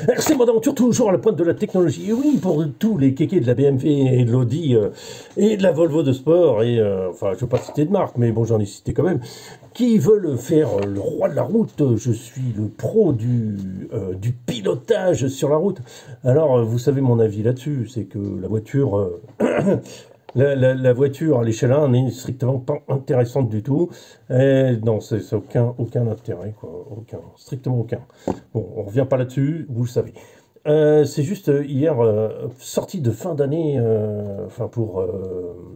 RC Mode Aventure, toujours à la pointe de la technologie. Et oui, pour tous les kékés de la BMW et de l'Audi et de la Volvo de sport, et enfin, je ne veux pas citer de marque, mais bon, j'en ai cité quand même, qui veulent faire le roi de la route. Je suis le pro du pilotage sur la route. Alors, vous savez mon avis là-dessus, c'est que la voiture... La voiture à l'échelle 1 n'est strictement pas intéressante du tout. Et non, c'est aucun intérêt, quoi. Strictement aucun. Bon, on revient pas là-dessus, vous le savez. C'est juste hier, sortie de fin d'année, enfin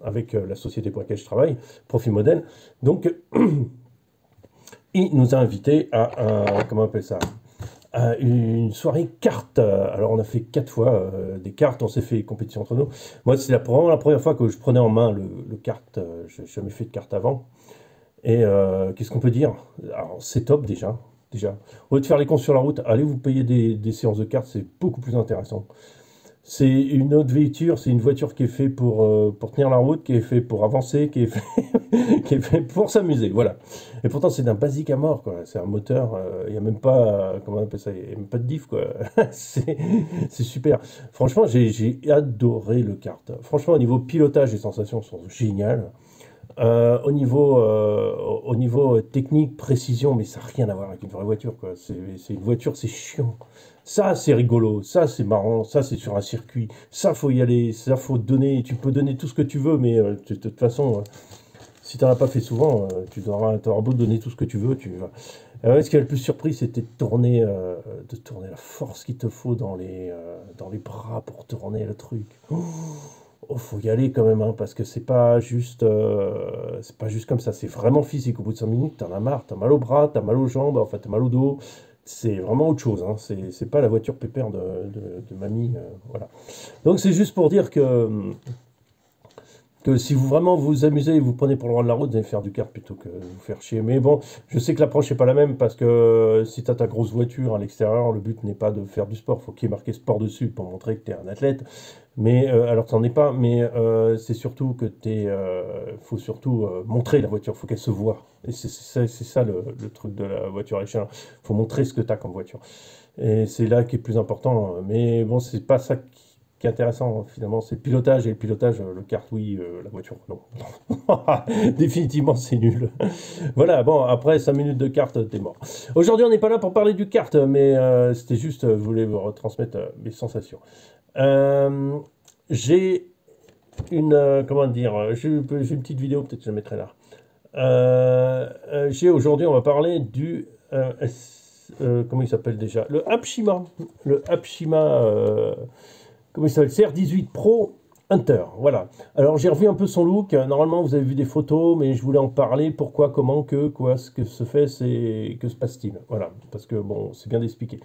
avec la société pour laquelle je travaille, Profit Model. Donc, il nous a invités à comment on appelle ça? À une soirée cartes. Alors on a fait 4 fois des cartes, on s'est fait compétition entre nous. Moi c'est vraiment la première fois que je prenais en main le kart, je n'ai jamais fait de carte avant. Et qu'est-ce qu'on peut dire? Alors c'est top déjà. Au lieu de faire les cons sur la route, allez vous payer des séances de cartes, c'est beaucoup plus intéressant. C'est une autre voiture, c'est une voiture qui est faite pour tenir la route, qui est faite pour avancer, qui est faite qui est fait pour s'amuser, voilà. Et pourtant, c'est d'un basique à mort, quoi. C'est un moteur, il n'y a même pas, comment on appelle ça, il n'y a même pas de diff, quoi. C'est super. Franchement, j'ai adoré le kart. Franchement, au niveau pilotage, les sensations sont géniales. Au niveau technique, précision, mais ça n'a rien à voir avec une vraie voiture, quoi. C'est une voiture, c'est chiant. Ça, c'est rigolo. Ça, c'est marrant. Ça, c'est sur un circuit. Ça, faut y aller. Ça, faut donner. Tu peux donner tout ce que tu veux, mais de toute façon, si tu n'en as pas fait souvent, tu auras beau donner tout ce que tu veux. Ce qui m'a le plus surpris, c'était de tourner la force qu'il te faut dans les bras pour tourner le truc. Oh, faut y aller quand même, hein, parce que c'est pas juste comme ça, c'est vraiment physique. Au bout de 5 minutes, t'en as marre, t'as mal au bras, t'as mal aux jambes, enfin t'as mal au dos. C'est vraiment autre chose, hein. C'est pas la voiture pépère de mamie, voilà. Donc c'est juste pour dire que si vous vraiment vous amusez et vous prenez pour le roi de la route, vous allez faire du kart plutôt que vous faire chier. Mais bon, je sais que l'approche n'est pas la même parce que si tu as ta grosse voiture à l'extérieur, le but n'est pas de faire du sport. Il faut qu'il y ait marqué sport dessus pour montrer que tu es un athlète. Mais alors tu n'en es pas, mais c'est surtout que faut surtout montrer la voiture, il faut qu'elle se voit. Et c'est ça le truc de la voiture à l'échelle. Il faut montrer ce que tu as comme voiture. Et c'est là qui est plus important. Mais bon, c'est pas ça qui est intéressant finalement, c'est le pilotage. Et le pilotage, le kart, oui, la voiture, non. Définitivement, c'est nul. Voilà, bon, après 5 minutes de kart, t'es mort. Aujourd'hui, on n'est pas là pour parler du kart, mais c'était juste, je voulais vous retransmettre mes sensations. J'ai comment dire, j'ai une petite vidéo, peut-être que je la mettrai là. Aujourd'hui, on va parler du, comment il s'appelle déjà? Le Apshima. Le Apshima, comment il s'appelle? CR18 Pro Hunter, voilà. Alors j'ai revu un peu son look, normalement vous avez vu des photos, mais je voulais en parler, pourquoi, comment, quoi, ce que se fait, que se passe-t-il? Voilà, parce que bon, c'est bien d'expliquer.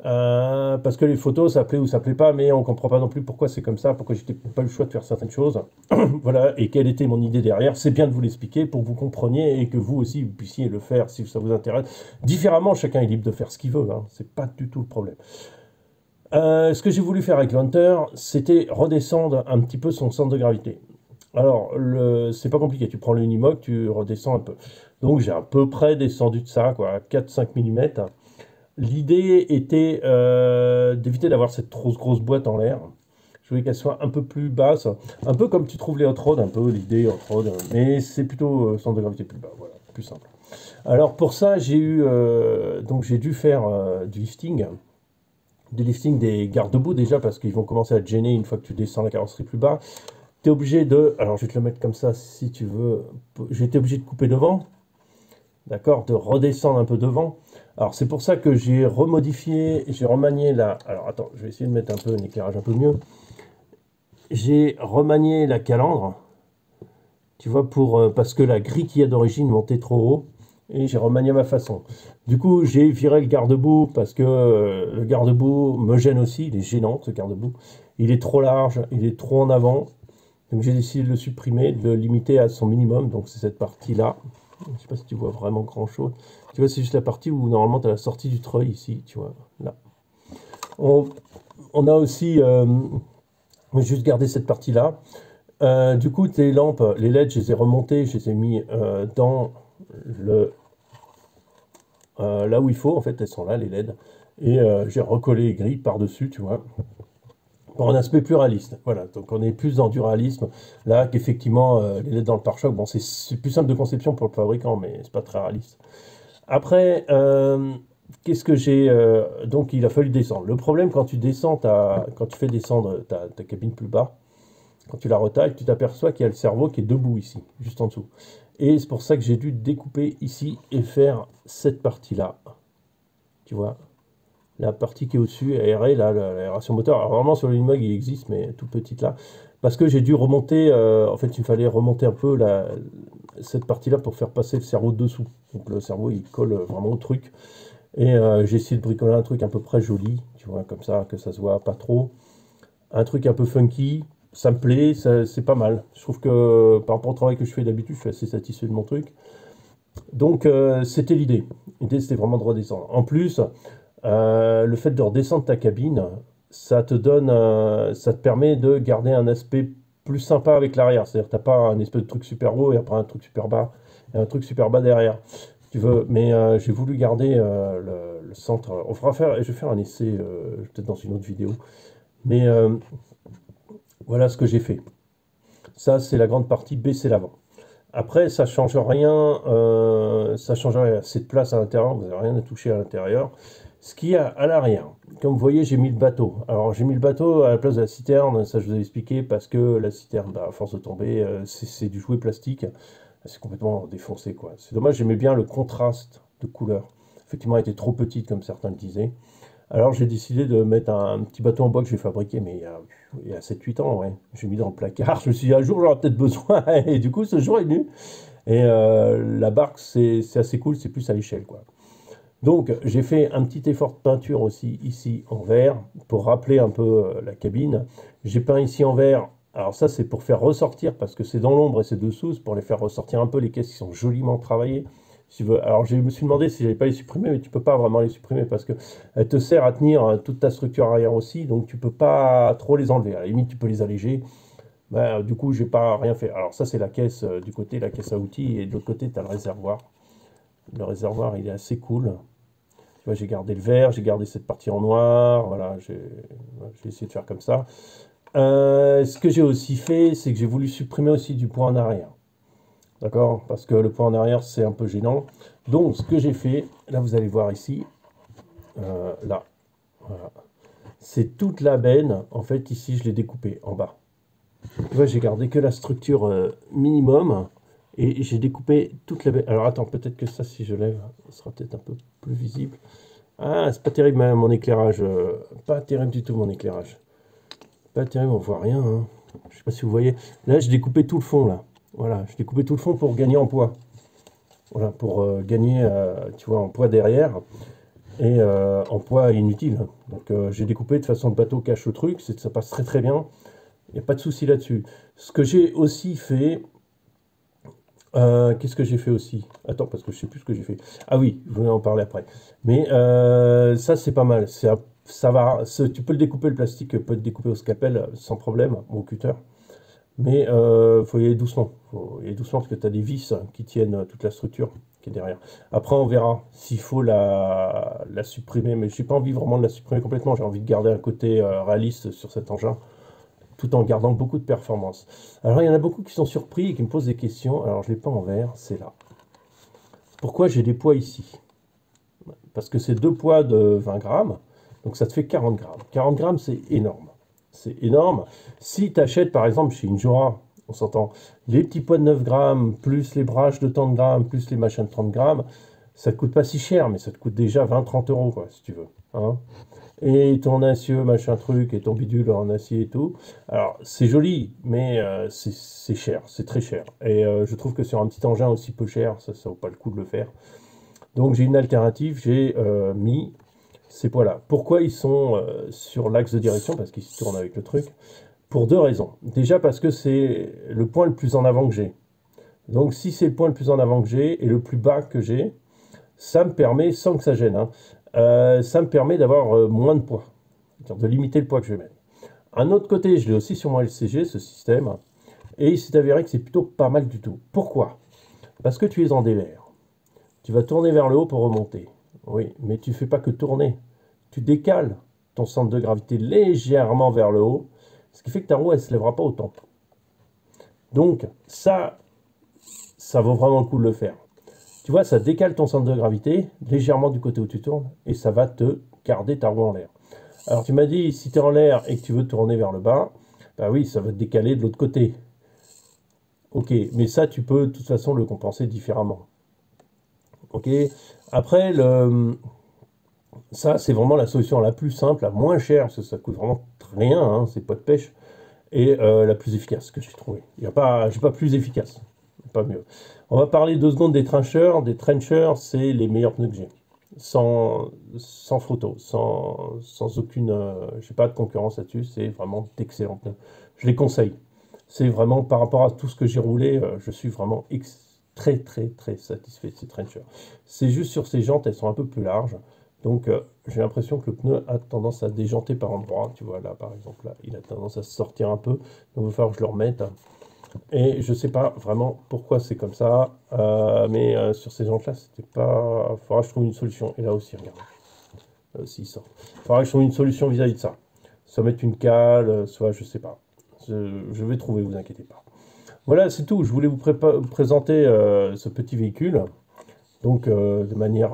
Parce que les photos, ça plaît ou ça plaît pas, mais on comprend pas non plus pourquoi c'est comme ça, pourquoi j'étais pas eu le choix de faire certaines choses. Voilà, et quelle était mon idée derrière. C'est bien de vous l'expliquer pour que vous compreniez et que vous aussi vous puissiez le faire si ça vous intéresse. Différemment, chacun est libre de faire ce qu'il veut, hein. C'est pas du tout le problème. Ce que j'ai voulu faire avec Hunter, c'était redescendre un petit peu son centre de gravité. Alors, c'est pas compliqué, tu prends le Unimog, tu redescends un peu. Donc j'ai à peu près descendu de ça, quoi, 4-5 mm. L'idée était d'éviter d'avoir cette trop grosse boîte en l'air. Je voulais qu'elle soit un peu plus basse, un peu comme tu trouves les hot rods, un peu l'idée hot rod, mais c'est plutôt centre de gravité plus bas, voilà, plus simple. Alors pour ça, donc j'ai dû faire du lifting des garde-boue déjà, parce qu'ils vont commencer à te gêner une fois que tu descends la carrosserie plus bas. Tu es obligé alors je vais te le mettre comme ça si tu veux, j'ai été obligé de couper devant, d'accord, de redescendre un peu devant. Alors c'est pour ça que j'ai remodifié, j'ai remanié alors attends, je vais essayer de mettre un peu un éclairage un peu mieux. J'ai remanié la calandre, tu vois, parce que la grille qu'il y a d'origine montait trop haut, et j'ai remanié à ma façon. Du coup, j'ai viré le garde-boue, parce que le garde-boue me gêne aussi, il est gênant ce garde-boue. Il est trop large, il est trop en avant, donc j'ai décidé de le supprimer, de le limiter à son minimum, donc c'est cette partie-là. Je ne sais pas si tu vois vraiment grand-chose. Tu vois, c'est juste la partie où normalement tu as la sortie du treuil ici, tu vois, là. On a aussi juste gardé cette partie-là. Du coup, tes lampes, les LED, je les ai remontées, je les ai mis dans là où il faut, en fait, elles sont là, les LED. Et j'ai recollé les grilles par-dessus, tu vois, pour un aspect plus réaliste. Voilà, donc on est plus dans du réalisme, là, qu'effectivement, les LED dans le pare-choc, bon, c'est plus simple de conception pour le fabricant, mais c'est pas très réaliste. Après, qu'est-ce que j'ai donc il a fallu descendre. Le problème quand tu descends, quand tu fais descendre ta cabine plus bas, quand tu la retailles, tu t'aperçois qu'il y a le cerveau qui est debout ici, juste en dessous. Et c'est pour ça que j'ai dû découper ici et faire cette partie-là. Tu vois, la partie qui est au-dessus, aérée, là, l'aération moteur. Alors vraiment sur l'Unimog il existe, mais toute petite là. Parce que j'ai dû remonter, en fait il fallait remonter un peu cette partie-là pour faire passer le cerveau dessous. Donc le cerveau il colle vraiment au truc. Et j'ai essayé de bricoler un truc à peu près joli, tu vois, comme ça, que ça se voit pas trop. Un truc un peu funky, ça me plaît, c'est pas mal. Je trouve que par rapport au travail que je fais d'habitude, je suis assez satisfait de mon truc. Donc c'était l'idée. L'idée c'était vraiment de redescendre. En plus, le fait de redescendre ta cabine, ça te permet de garder un aspect plus sympa avec l'arrière. C'est-à-dire que t'as pas un espèce de truc super haut et après un truc super bas et un truc super bas derrière. Tu veux, mais j'ai voulu garder le centre. Je vais faire un essai peut-être dans une autre vidéo. Mais voilà ce que j'ai fait. Ça, c'est la grande partie baisser l'avant. Après, ça change rien. Ça change rien. Cette place à l'intérieur, vous n'avez rien à toucher à l'intérieur. Ce qu'il y a à l'arrière, comme vous voyez, j'ai mis le bateau. Alors, j'ai mis le bateau à la place de la citerne. Ça, je vous ai expliqué parce que la citerne, bah, à force de tomber, c'est du jouet plastique. C'est complètement défoncé, quoi. C'est dommage, j'aimais bien le contraste de couleur. Effectivement, elle était trop petite, comme certains le disaient. Alors, j'ai décidé de mettre un petit bateau en bois que j'ai fabriqué, mais il y a 7-8 ans, ouais. J'ai mis dans le placard. Je me suis dit, un jour, j'aurai peut-être besoin. Et du coup, ce jour est venu. Et la barque, c'est assez cool, c'est plus à l'échelle, quoi. Donc, j'ai fait un petit effort de peinture aussi, ici, en vert, pour rappeler un peu la cabine. J'ai peint ici en vert. Alors ça, c'est pour faire ressortir, parce que c'est dans l'ombre et c'est dessous, c'est pour les faire ressortir un peu les caisses qui sont joliment travaillées. Si tu veux. Alors je me suis demandé si j'allais pas les supprimer, mais tu peux pas vraiment les supprimer parce que elle te sert à tenir toute ta structure arrière aussi, donc tu peux pas trop les enlever. À la limite, tu peux les alléger. Ben, du coup, j'ai pas rien fait. Alors ça, c'est la caisse du côté, la caisse à outils, et de l'autre côté, tu as le réservoir. Le réservoir, il est assez cool. Tu vois, j'ai gardé le vert, j'ai gardé cette partie en noir. Voilà, j'ai essayé de faire comme ça. Ce que j'ai aussi fait, c'est que j'ai voulu supprimer aussi du poids en arrière. D'accord? Parce que le poids en arrière, c'est un peu gênant. Donc, ce que j'ai fait, là, vous allez voir ici, là, voilà. C'est toute la benne. En fait, ici, je l'ai découpée en bas. Tu vois, j'ai gardé que la structure minimum et j'ai découpé toute la benne. Alors, attends, peut-être que ça, si je lève, ce sera peut-être un peu plus visible. Ah, c'est pas terrible, mon éclairage. Pas terrible du tout, mon éclairage. Pas terrible, on voit rien. Hein. Je sais pas si vous voyez. Là, j'ai découpé tout le fond, là. Voilà, j'ai découpé tout le fond pour gagner en poids. Voilà, pour gagner, tu vois, en poids derrière et en poids inutile. Donc, j'ai découpé de façon que le bateau cache le truc. Ça passe très très bien. Il n'y a pas de souci là-dessus. Ce que j'ai aussi fait... qu'est-ce que j'ai fait aussi? Attends, parce que je sais plus ce que j'ai fait. Ah oui, je vais en parler après. Mais ça, c'est pas mal. Ça va. Tu peux le découper, le plastique peut être découpé au scalpel sans problème, ou au cutter. Mais faut y aller doucement. Faut y aller doucement parce que tu as des vis qui tiennent toute la structure qui est derrière. Après, on verra s'il faut la supprimer. Mais je n'ai pas envie vraiment de la supprimer complètement. J'ai envie de garder un côté réaliste sur cet engin, tout en gardant beaucoup de performance. Alors, il y en a beaucoup qui sont surpris et qui me posent des questions. Alors, je ne l'ai pas en vert, c'est là. Pourquoi j'ai des poids ici? Parce que c'est deux poids de 20 grammes, donc ça te fait 40 grammes. 40 grammes, c'est énorme. C'est énorme. Si tu achètes, par exemple, chez Injora, on s'entend, les petits poids de 9 grammes, plus les braches de 30 grammes, plus les machins de 30 grammes, ça te coûte pas si cher, mais ça te coûte déjà 20-30 euros, quoi, si tu veux. Hein, et ton acier, machin truc, et ton bidule en acier et tout. Alors, c'est joli, mais c'est cher, c'est très cher. Et je trouve que sur un petit engin aussi peu cher, ça vaut pas le coup de le faire. Donc, j'ai une alternative, j'ai mis ces poids-là. Pourquoi ils sont sur l'axe de direction? Parce qu'ils se tournent avec le truc. Pour deux raisons. Déjà parce que c'est le point le plus en avant que j'ai. Donc, si c'est le point le plus en avant que j'ai et le plus bas que j'ai, ça me permet, sans que ça gêne, hein, ça me permet d'avoir moins de poids, de limiter le poids que je vais mettre. Un autre côté, je l'ai aussi sur mon LCG, ce système, et il s'est avéré que c'est plutôt pas mal du tout. Pourquoi? Parce que tu es en dévers. Tu vas tourner vers le haut pour remonter. Oui, mais tu fais pas que tourner. Tu décales ton centre de gravité légèrement vers le haut, ce qui fait que ta roue, elle se lèvera pas autant. Donc, ça vaut vraiment le coup de le faire. Tu vois, ça décale ton centre de gravité légèrement du côté où tu tournes et ça va te garder ta roue en l'air. Alors, tu m'as dit, si tu es en l'air et que tu veux tourner vers le bas, bah oui, ça va te décaler de l'autre côté. Ok, mais ça, tu peux de toute façon le compenser différemment. Ok, après, ça, c'est vraiment la solution la plus simple, la moins chère, parce que ça coûte vraiment rien, hein, c'est pas de pêche, et la plus efficace que j'ai trouvé. J'ai pas plus efficace, pas mieux. On va parler 2 secondes des trenchers. Des trenchers, c'est les meilleurs pneus que j'ai. Sans photo, sans aucune, j'ai pas de concurrence là-dessus, c'est vraiment d'excellents pneus. Je les conseille. C'est vraiment par rapport à tout ce que j'ai roulé, je suis vraiment très très très satisfait de ces trenchers. C'est juste sur ces jantes, elles sont un peu plus larges. Donc j'ai l'impression que le pneu a tendance à déjanter par endroits. Tu vois là par exemple, là, il a tendance à se sortir un peu. Donc il va falloir que je le remette. Et je sais pas vraiment pourquoi c'est comme ça. Mais sur ces jantes là, c'était pas. Il faudra que je trouve une solution. Et là aussi, regarde. Là aussi il sort. Il faudra que je trouve une solution vis-à-vis de ça. Soit mettre une cale, soit je sais pas. Je vais trouver, vous inquiétez pas. Voilà, c'est tout. Je voulais vous présenter ce petit véhicule. Donc de manière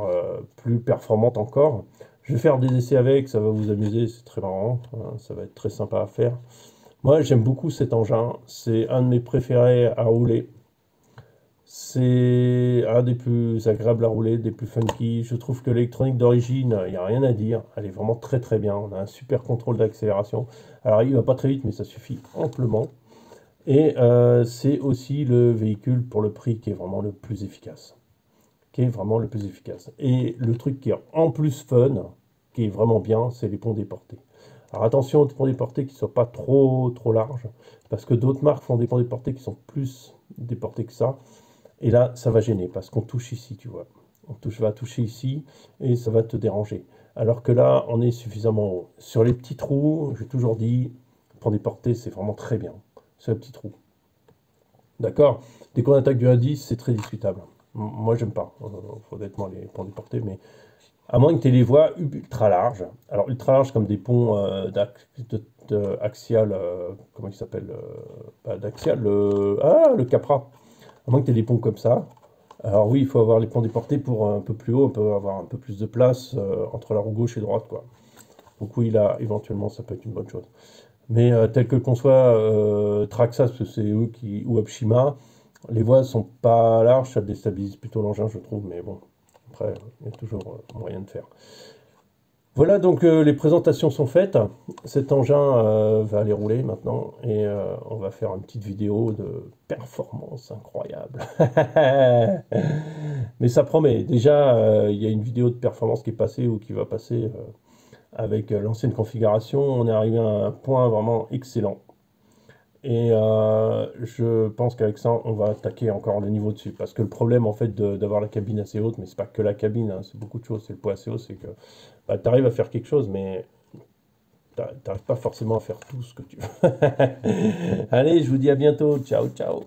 plus performante encore. Je vais faire des essais avec, ça va vous amuser, c'est très marrant, hein, ça va être très sympa à faire. Moi j'aime beaucoup cet engin, c'est un de mes préférés à rouler. C'est un des plus agréables à rouler, des plus funky. Je trouve que l'électronique d'origine, il n'y a rien à dire, elle est vraiment très très bien. On a un super contrôle d'accélération. Alors il va pas très vite, mais ça suffit amplement. Et c'est aussi le véhicule pour le prix qui est vraiment le plus efficace. Qui est vraiment le plus efficace. Et le truc qui est en plus fun, qui est vraiment bien, c'est les ponts déportés. Alors attention aux ponts déportés qui ne soient pas trop larges, parce que d'autres marques font des ponts déportés qui sont plus déportés que ça. Et là, ça va gêner, parce qu'on touche ici, tu vois. Va toucher ici, et ça va te déranger. Alors que là, on est suffisamment haut. Sur les petits trous, j'ai toujours dit, pont déporté, c'est vraiment très bien. Sur les petits trous. D'accord. Dès qu'on attaque du indice, c'est très discutable. Moi, j'aime pas, honnêtement, les ponts déportés, mais à moins que tu aies les voies ultra larges. Alors, ultra larges comme des ponts axial, comment il s'appelle pas d'axial, le Capra. À moins que tu aies des ponts comme ça. Alors oui, il faut avoir les ponts déportés pour un peu plus haut, on peut avoir un peu plus de place entre la roue gauche et droite, quoi. Donc oui, là, éventuellement, ça peut être une bonne chose. Mais tel que le conçoit Traxxas, parce que c'est eux qui, ou Opshima, les voies sont pas larges, ça déstabilise plutôt l'engin, je trouve, mais bon, après, il y a toujours moyen de faire. Voilà, donc les présentations sont faites. Cet engin va aller rouler maintenant et on va faire une petite vidéo de performance incroyable. Mais ça promet. Déjà, il y a une vidéo de performance qui est passée ou qui va passer avec l'ancienne configuration. On est arrivé à un point vraiment excellent. Et je pense qu'avec ça, on va attaquer encore le niveau dessus. Parce que le problème, en fait, d'avoir la cabine assez haute, mais c'est pas que la cabine, hein, c'est beaucoup de choses. C'est le poids assez haut, c'est que bah, tu arrives à faire quelque chose, mais tu n'arrives pas forcément à faire tout ce que tu veux. Allez, je vous dis à bientôt. Ciao, ciao.